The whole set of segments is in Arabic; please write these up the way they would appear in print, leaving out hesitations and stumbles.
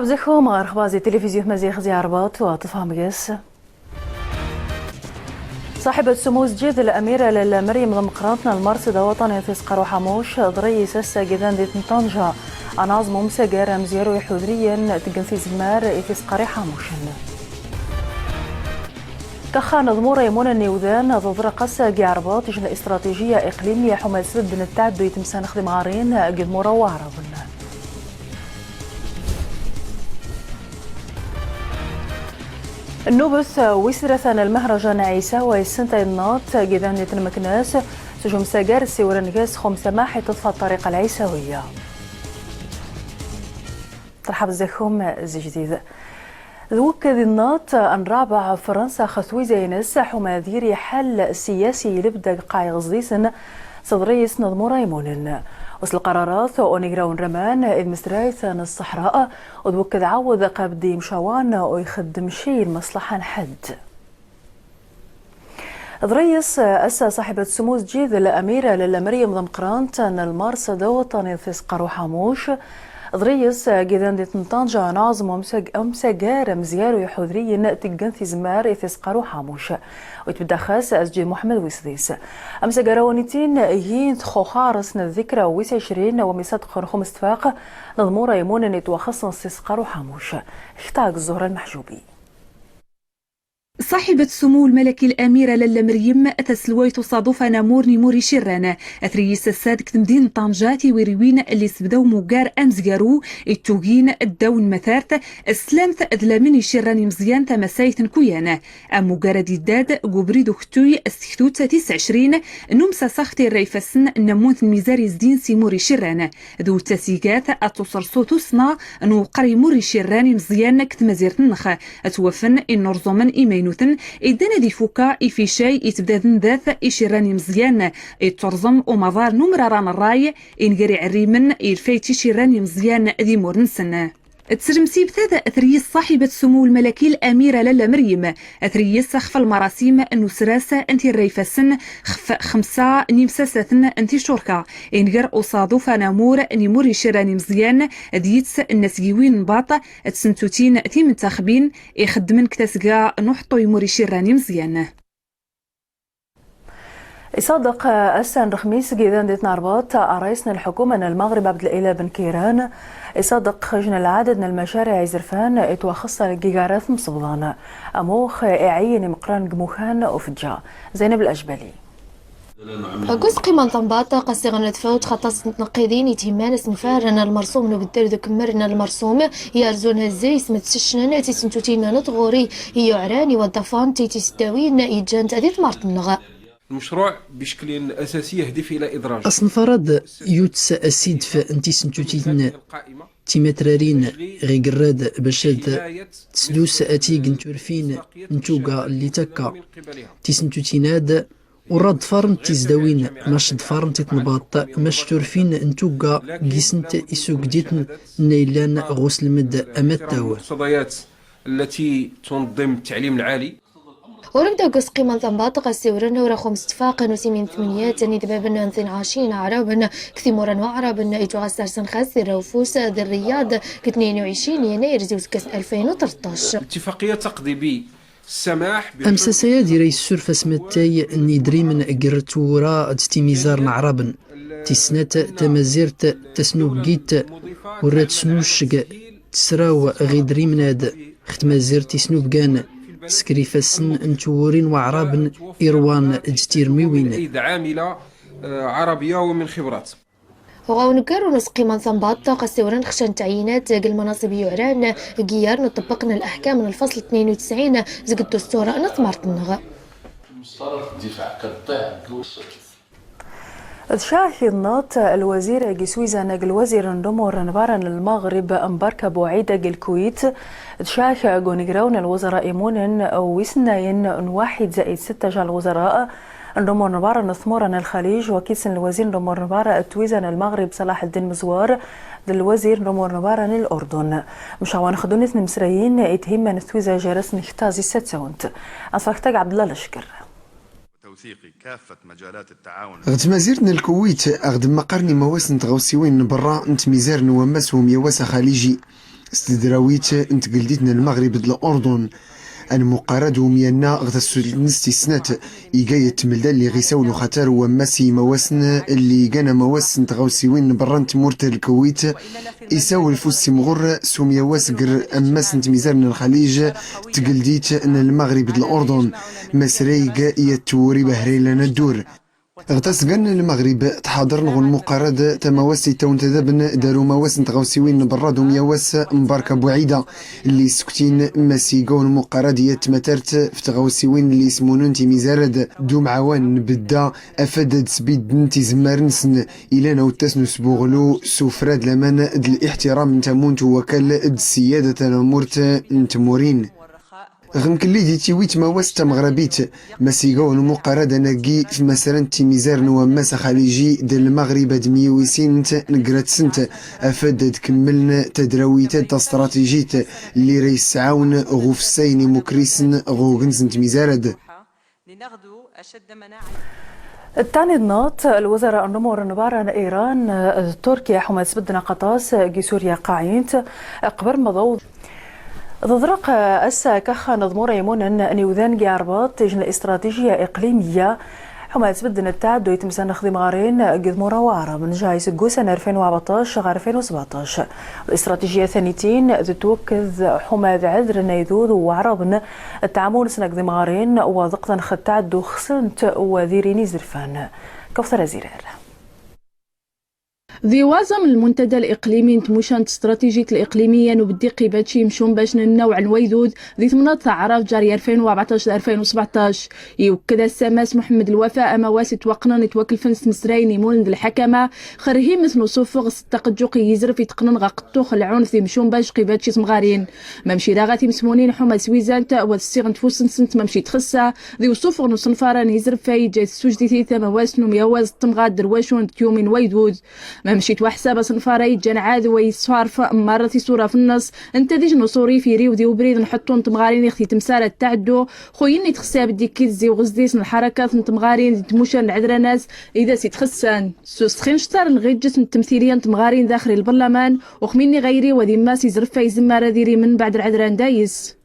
مرحبا بكم أخبار تلفزيون مزيغ زي رباط وطفها مقاس. صاحبة سمو جيد الأميرة للمريم ضمقراطنا المرصدة وطني تسقر حموش ضريس الساقدان دي طنجة أناظم مسجر مزيرو حذريا تقنسي زمار تسقر حموشن كخان ضمور يمون النيوذان ضد قصة جعرباط جن استراتيجية إقليمية حمل سبب بن التعدو يتمسان خدم عارين قد مروارة النوبث وسرثان المهرجان عيسى ويسنتا الناط جذان يتنمكناس سجوم ساجار السيورنجاس خم سماحي تطفى الطريقة العيسوية. ترحب زيكم زي جديد ذوك ذي الناط أن رابع فرنسا خثوي زينس حماذيري حل سياسي لبدا قاعي غزيسن صدريس نظمو رايمونن وصل القرارات ونقراون رمان إذ مسترايثان الصحراء وذوك عوض قابدي مشاوان ويخدم شي المصلحة حد ضريس أسا صاحبة سمو جيد الأميرة للمريم ضمقرانت أن المارصدة وطني تسقر حموش ضريس جذان دي طنجة ناظم أمسجار مزيار يحذري تقنثي زمار يتسقر حاموش ويتبدا خاص أسجي محمد ويسديس أمسجار ونيتين يين خوخارس الذكرى ويس 20 وميسات خرخم استفاق نظمورة يمون أن يتوخصن تسقر حاموش اختاق الزهرة المحجوبي. صاحبة سمو الملك الأميرة لالا مريم تسلوي تصادف نامور نيموري شرانا أثريس السادك تمدين طنجاتي ويروين اللي سبداو موغار أمزقارو التوغين الدون مثارت السلامت أدلامين شراني مزيان تمسايت كويانا أم موغار ديداد قبريدو ختوي استخدوت 29 نمسا ساختي الريفسن نمونث ميزاري زدين سيموري شرانا ذو تسيقات أتصر صوتو صنا أنو قري موري شراني مزيان كتمزيرت النخ أتوفن إن نرزومن إيمينو إدانا دي فوكا في شيء يتبدادن ذات إشيراني مزيان يترزم ومظار نمراران الراي إنقري عريمن إلفايتي شيراني مزيان ذي مورنسن تسرمسي بثاثة أثريس صاحبة سمو الملكي الأميرة لالا مريم أثريس خف المراسيم النسراسة أنتي الريفسن خف 5 نمساسة أنتي شركة إنقر أصادف نامور نموري شيراني مزيان ديتس النسيوين باطة تسنتوتين تي منتخبين يخدمن كتاسقا نحطو يموري شيراني مزيان. يصدق أسان رخميس جيدان ديتنا رباط رئيسنا الحكومة المغرب عبد الإله بن كيران يصدق خجن العدد من المشاريع زرفان يتوخص الجيجارات مصبضان أموخ إعين مقران جموخان وفجا زينب الأجبلي. قوس قيمة طنباطة قصيغن التفاوت خطاس نتنقيدين يتهمان سنفارن المرسوم نبدل ذو كمرنا المرسوم يارزون هزي سمت سشنان تيسنتوتين نتغوري يعراني والضفان تيسداوين يجان تأذيت مارتنغا المشروع بشكل أساسي يهدف إلى إدراج أصنفراد يوتس أسيد فأنتي سنتوتين تيمترارين غيقراد باشاد تسدوس أتي قنتورفين نتوغا اللي تكا تيسنتوتيناد وراد فارن تيزداوين ماشد فارن تيتنباط ماش تورفين نتوغا قيسنت إسوق ديتن نيلان غسل مد أمتاو الصدايات التي تنظم التعليم العالي وربدا قص قيمة ضمباط قسيورن ورخم استفاق نسيمين ثمانيات ندبابنا نثين عشرين عربنا كثيمورا وعربنا إجوا سرسن خاسر وفوس ذي الرياض 22 يناير زوزكس 2013 اتفاقية تقضي بالسماح أمسا سيادي رئيس السرفة سمتاي ندري من قرتورا تستيميزار نعربن تسنات تمازيرت تسنوبجيت ورات سنوشق تسراو غيدري مناد ختمازير تسنوبجان سكريفاسن انتورين وعرابن إروان جتير ميوين أيد عاملة عربية ومن خبرات وغاونكارو نسقي من ثنباط قسيورن خشان تعيينات المناصب يعران جيار نطبقنا الأحكام من الفصل 92 زق الدستور نثمرت النغا مصطلح الدفاع كالطيع شاهي الناط الوزير جسويزا نقل الوزير نمر نبارن المغرب أمباركا بوعيدة الكويت شاهي قونيقراون الوزراء إيمون ويسناين 1+6 جال الوزراء نمر نبارن ثمورن الخليج وكيسن الوزير نمر نبارن تويزن المغرب صلاح الدين مزوار الوزير نمر نبارن الأردن مشاوان خدونت مصريين يتهم تويزا جرس نختازي ستسونت أصفاكتاق عبد الله الشكر توثيق كافة مجالات التعاون. غتمازيرنا الكويت أخدم مقرني مواسن تغوسيوين برا نتميزار نومس وميواسا خليجي استدراويت انتقلديتنا المغرب الأردن المقارد وميانا غدا نستي سنات إيجاية تملدا اللي غيساولو خاطر وماسي مواسن اللي كان مواسن تغوسيوين بران تمورت الكويت يساول فوسي مغر سوميا واسقر أماسن تميزارن الخليج تقلديت ان المغرب الأردن مسريق يتوري بهري لنا الدور غتسقن المغرب تحاضر نغو المقارد تمواسي تاون تذابن دارو مواسن تغوسيوين برادو مياواس مباركة بوعيدة اللي سكتين ماسيقون المقارد يتمترت في تغوسيوين اللي يسمونون تيميزارد دوم عوان بدا افادد سبيد نتي زمارنسن الى نوتاسنو سبوغلو سوفراد لمان الاحترام نتامونت وكال السيادة الامورت نتمورين غنكلي ديتي ويت مواس مغربيت مسيقون المقارد ناقي في مسرن تيميزار نواماس خليجي ديال المغرب دميويسينت نقرات سنت افاد تكملنا تدراويتات استراتيجيت اللي ريس عاون غوفسين مكريسن غوغنز تميزارد الثاني ناط الوزراء النمور نبارن ايران تركيا حماس بدنا قطاس سوريا قاعينت قبر مضوض تضرق أسا كخا نضمور يمون أن يوذان جاربات تجن استراتيجية إقليمية حماس بدنا التعدو يتمسان نخدم غارين قد مروارة من جايس قوسن 2014 غير 2017 الاستراتيجية ثانيتين تتوكذ حماد عذر نيذوذ وعربن التعامل سنقدم غارين وضغطا خد تعدو خسنت وذيريني زرفان كوثر زيرار ذي وازم المنتدى الإقليمي نتموشان استراتيجية الإقليمية نبدي قيباتشي مشون باش النوع نويدود ذي ثمنات عراف جاري 2014-2017 يوكد السماس محمد الوفاء مواسي توقنا نتوكل فنس مسرايني مولند الحكمة خرهي مثل نصوفغ ستقجوقي يزر في تقنن غاقتو خلعون في مشون باش قيباتشي سمغارين ممشي راغاتي مسمونين حما سويزانت والسيغن تفوسن سنت ممشي تخسا ذي وصوفغ نصنفاران يزر في جاي سوجدي ثي مواس نميواز تمغاد درواشون تيومين ويدود مشيت وحساب صنفاري جان عاد ويصارف مرتي صوره في النص انت ديج نصوري في ريو دي وبريد نحطو نتمغارين يختي تمساله تعدو خويني تخساب ديك زي وغزديس الحركات نتمغارين تموشان العذرا ناس اذا سي تخسان سوستخين شتار نغير جسم التمثيليه نتمغارين داخل البرلمان وخميني غيري وذي ماسي زرفا يزمار ديري من بعد العذرا دايس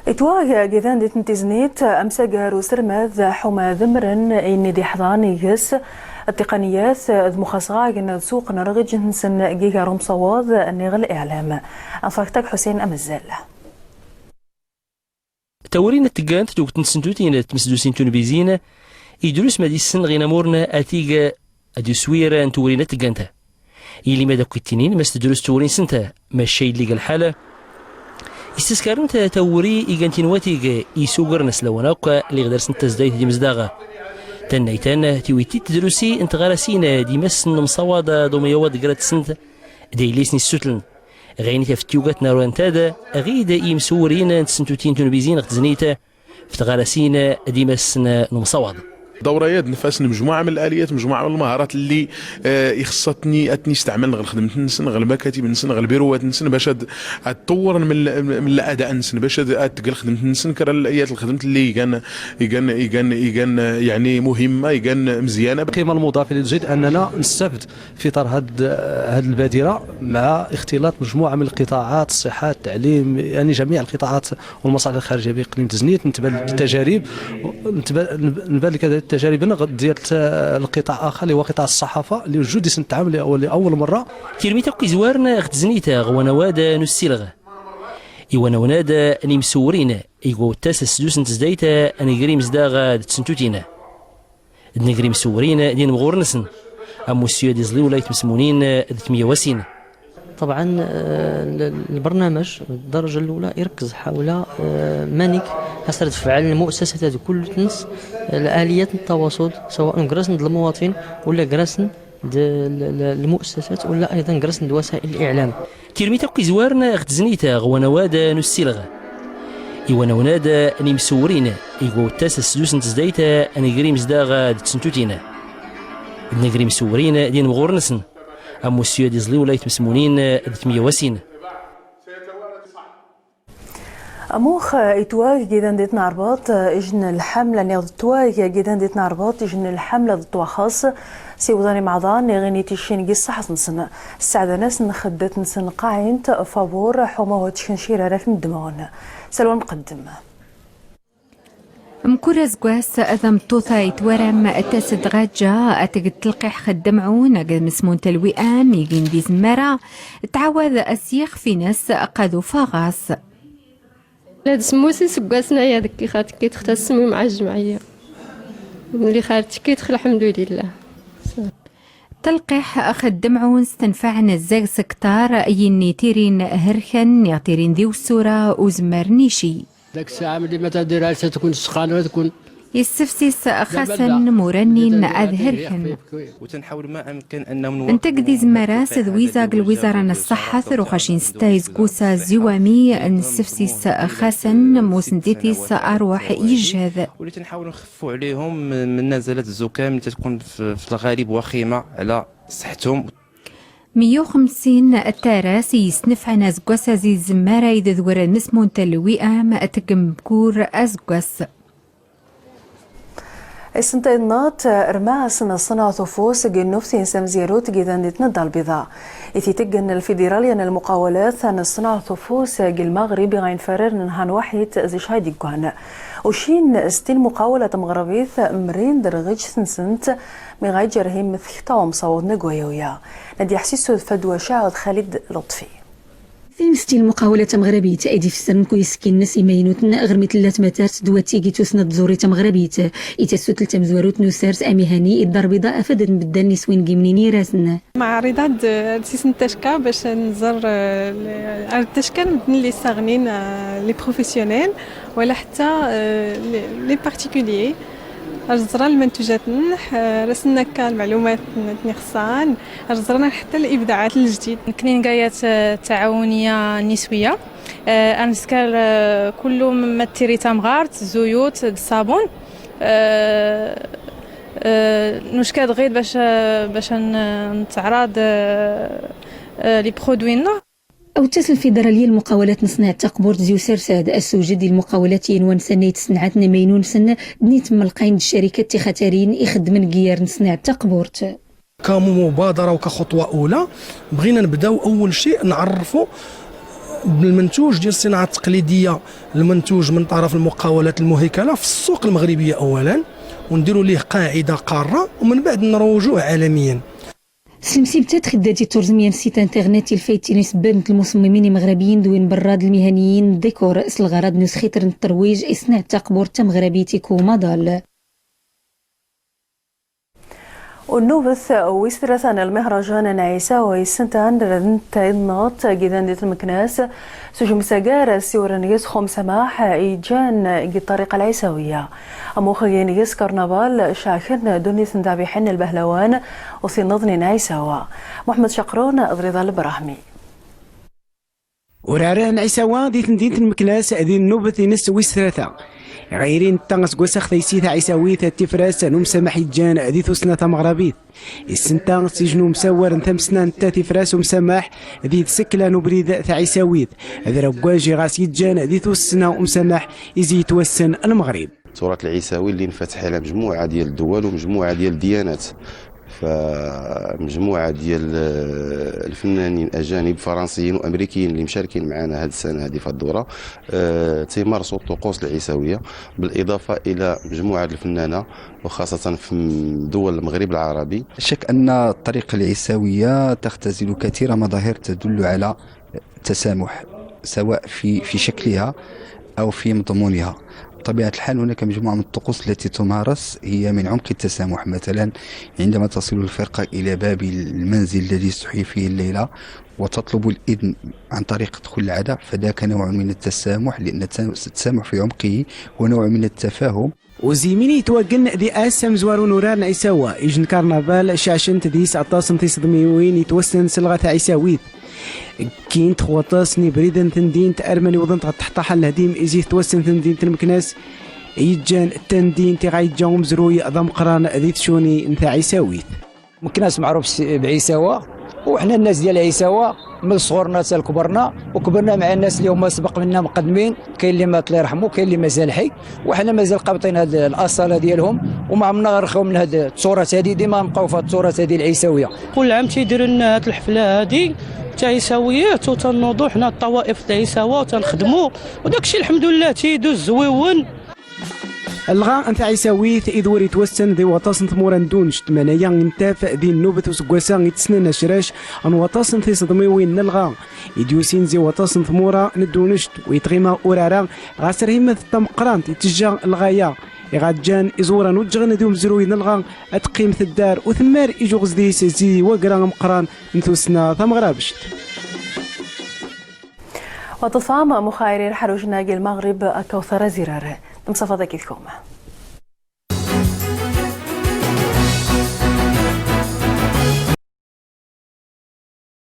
اتواجه جذان دي تنتزنيت امسجر وسرماذ حما ذمرن اني دي حضاني يس التقنيات المخصصة جن سوق نرغي جنسن جيجا روم صواد النغل إعلام أنفاكتك حسين أمزل تورين التقانت دوك تنسنتوتين تمسدوسين تونبيزين يدرس مدي السن غينا مورنا أتيجا أدي سويرا نتورين التقانتا يلي مادا كويتينين مس تدرس تورين سنتا ما الشيء اللي قال حالة استسكارون توري إيجانتين واتيجا يسوقر نسلوناوكا اللي غدر سنتا زدايت دي مزداغا تنايتان تيويتي تدرسي انت غراسينا دي مسن مصوادا دوميواد قرات سنت دي ليسني السوتلن غيني تفتيوغات ناروانتادا غيدا يمسورين تسنتوتين تنبيزين غتزنيتا فتغراسينا دي مسن مصواد دوريات نفاس مجموعه من الاليات مجموعه من المهارات اللي يخصتني اتني استعمل نخدم نسن غير المكاتب نسن غير البيروات نسن باش تطور من الاداء نسن باش تقل خدمت نسن كرا الايات الخدمت اللي كان يعني مهمه كان مزيانه. القيمه المضافه اللي تزيد اننا نستفد في اطار هذه البادره مع اختلاط مجموعه من القطاعات الصحه التعليم يعني جميع القطاعات والمصالح الخارجيه باقليم تزنيت نتبادل التجارب نبان كذا التجارب ديال القطاع اخر اللي هو قطاع الصحافه اللي وجود نتعامل لاول مره تيرميتا كيزوارنا غتزنيتا غونوادا نسيلغ ايوانا ونادا اني مسورينا ايوا تاس سدوس نتزدايتا اني غريم زداغا تسنتوتينا نغريم مسورينا دين مغورنسن اموسيو دي زلي ولايت مسمونين 150. طبعا البرنامج الدرجه الاولى يركز حول مانيك حسرت فعل المؤسسات كل تنس الاليات التواصل سواء جراسن المواطن ولا جراسن المؤسسات ولا ايضا جراسن وسائل الاعلام. كيرميتا كيزوارنا غتزنيتا غونوادا نسيلغ ايوانا ونادا اني مسورينا ايوا تاس سدوس نتزدايتا اني غريم زداغا تسنتوتينا نغري مسورينا دين مغورنسن اموسيو دي زلي ولايت مسمونين 150. أموخ إتواج جيدان ديت نعرباط إجن الحملة نيضتواج جيدان ديت نعرباط إجن الحملة ضد خاص سيوضاني معضان يغني تشين قصة حسن سنة السعادة ناس نخدت نسن قاعين فابور حماوة تشنشيرة راك ندمون سلوان مقدم مكورز قواس أذم توثا يتورم التاسد غاجة أتقد تلقيح خدمعون قد مسمون تلوئان يجين دي زمارة تعوذ أسيخ في ناس قادو فاغاس هاد سموسي سقاسنا يا ذكي خاطر كي تختصمي مع الجمعية اللي خارج كي تدخل الحمد لله تلقيح خدمعون استنفعنا الزاق سكتار يني تيرين هرخن يعطيرين ذي والسورة وزمار نيشي داك الساعة ملي ما تديرها تكون سخانة تكون يستفسيس خاسن مورنين أذهرهن وتنحاول ما أمكن أنهم انتقدي زمراس ذويزاق الوزارة الصحة ثروخشين ستايز قوسا زوامي نستفسيس خاسن موسنديتيس أروح يجهذ واللي تنحاول نخفوا عليهم من نزلات الزكام اللي تكون في الغالب وخيمة على صحتهم 150 التراس يسنف عن أزقوس زي الزمارة إذا ذور نسمون تلوئام أتقم بكور أزقوس السنتينات ارماع صنع ثفوس جنوفتين سمزيروت جيدان ندى البيضاء إذا تجن الفيدراليا المقاولات أن صنع ثفوس المغرب غين فرر نهان واحد زي شايدي قوانا وشين ستين مقاولة مغربيث مرين درغج سنسنت مغاي جرهيم مثيختا ومصوض نقويويا ندي حسيسو فدوى شاهد خالد لطفي ستيل مقاولة مغربية أيدي في السن كويسكين الناس إماينوتنا أغر مثلات متارت دواتي جيتو سند زورية مغربية إتاسو تلتم زواروت نوسارس أميهاني الدار بيضاء أفادت بدل نسوين جيمنيني راسنا معارضات سيسن تشكا باش نزر التشكا مدن لي صاغنين لي بروفيسيونيل ولا حتى لي بارتيكوليي أجزرنا المنتوجات رسلنا المعلومات نخصان أجزرنا حتى الإبداعات الجديد كاين قايات تعاونية نسوية أمسكال كله ماتيري تامغارت زيوت الصابون نشكاد غير باش نتعرض لي برودوينا أو تسل الفيدرالية المقاولات نصنع تقبورت زيو سرساد السوجد المقاولات ينوان سنة صنعتنا مينون سنة دنيت ملقين الشركة تخاترين يخدمن جيار نصنع تقبورت كمبادرة وكخطوة أولى بغينا نبداو أول شيء نعرفوا بالمنتوج ديال الصناعة التقليدية المنتوج من طرف المقاولات المهيكلة في السوق المغربية أولا ونديروا ليه قاعدة قارة ومن بعد نروجوه عالميا سلمسي بتات خداتي تورزميان سيت انترنت الفايتي نسبة المصممين المغربيين دوين براد المهنيين ديكور اس الغرض نسخيتر الترويج اصناع تقبور مغربيتي كومادال ونوبث ويسترثان المهرجان نعيسى ويسنتان رنتينات جدان ديت المكناس سجم سجارة سيورن يسخم سماح إيجان الطريقة العيسوية أموخيين يس كرنفال شاكرنا دوني سندابيحن البهلوان وفي نظن نعيسى محمد شقرون أضريض البراهمي وراران عيساوا دي تندينة المكناس ذي النوبث نس ويسترثا غيرين تنغس قوسخ ثيسيث عيساويث التفراس نمسمح جان ذي ثسنة مغربيث السنتان سجنو مسور ثم سنان تفراس ومسمح ذي سكلا نبريد عيساويث ذي رقواجي غاس يجان ذي ثسنة ومسمح إزي توسن المغرب التراث العيساوي اللي انفتح على مجموعة ديال الدول ومجموعة ديال الديانات فمجموعة ديال الفنانين أجانب فرنسيين وأمريكيين اللي مشاركين معنا هذه السنة هذه في الدورة تيمارسوا الطقوس العيساوية بالإضافة إلى مجموعة الفنانة وخاصة في دول المغرب العربي. شك أن الطريقة العيساوية تختزل كثير مظاهر تدل على التسامح سواء في شكلها أو في مضمونها. بطبيعة الحال هناك مجموعة من الطقوس التي تمارس هي من عمق التسامح، مثلا عندما تصل الفرقة إلى باب المنزل الذي يستحيي فيه الليلة وتطلب الإذن عن طريق دخول العداء فذاك نوع من التسامح، لأن التسامح في عمقه هو نوع من التفاهم. وزيميني توقن ذي اسم زوارو نوران عيساوا يجن كارنفال شاشنت ذي 19 تصدميوين يتوسن سلغة عيساويت كين تخوطاس نبريدن تندين تأرمني وضنت تحت حل هديم إزي توسن تندين تنمكناس يجان التندين تغاي جاوم زروي أضم قران ذي تشوني انت عيساويت مكناس معروف بعيساوا وحنا الناس ديال عيساوة من صغرنا حتى لكبرنا، وكبرنا مع الناس اللي هما سبق منا مقدمين، كاين اللي مات الله يرحمه، كاين اللي مازال حي، وحنا مازال قابطين هذه الاصاله ديالهم، وما عمرنا غنرخيو من هذه التراث هذه، ديما نبقاو في هذه التراث هذه العيساويه. كل عام تيديروا لنا هذه الحفله هذه تاع عيساويات، وتنوضوا حنا الطوائف تاع عيساوه وتنخدموا، وداك الشيء الحمد لله تيدوز زويون. الغاء نتاع عيساويت إذ يتوسن ذي وطاسن ثموران دونش تمانيا نتاف ذي النوبة وسكواسان يتسنن شراش أن وطاسن في صدميوين نلغا إديوسين زي وطاسن ثمورا ندونشت ويتغيما أورارا غاسر همة التمقران تتجا الغاية إغاجان إزورا نوجغن ذي مزروين نلغا أتقيم الدار وثمار إجوغز ديس زي وقرا مقران نثوسنا ثمغرابشت. وتصام مخايرين حروج ناقي المغرب الكوثر زرار مصطفى ذكي الكومة.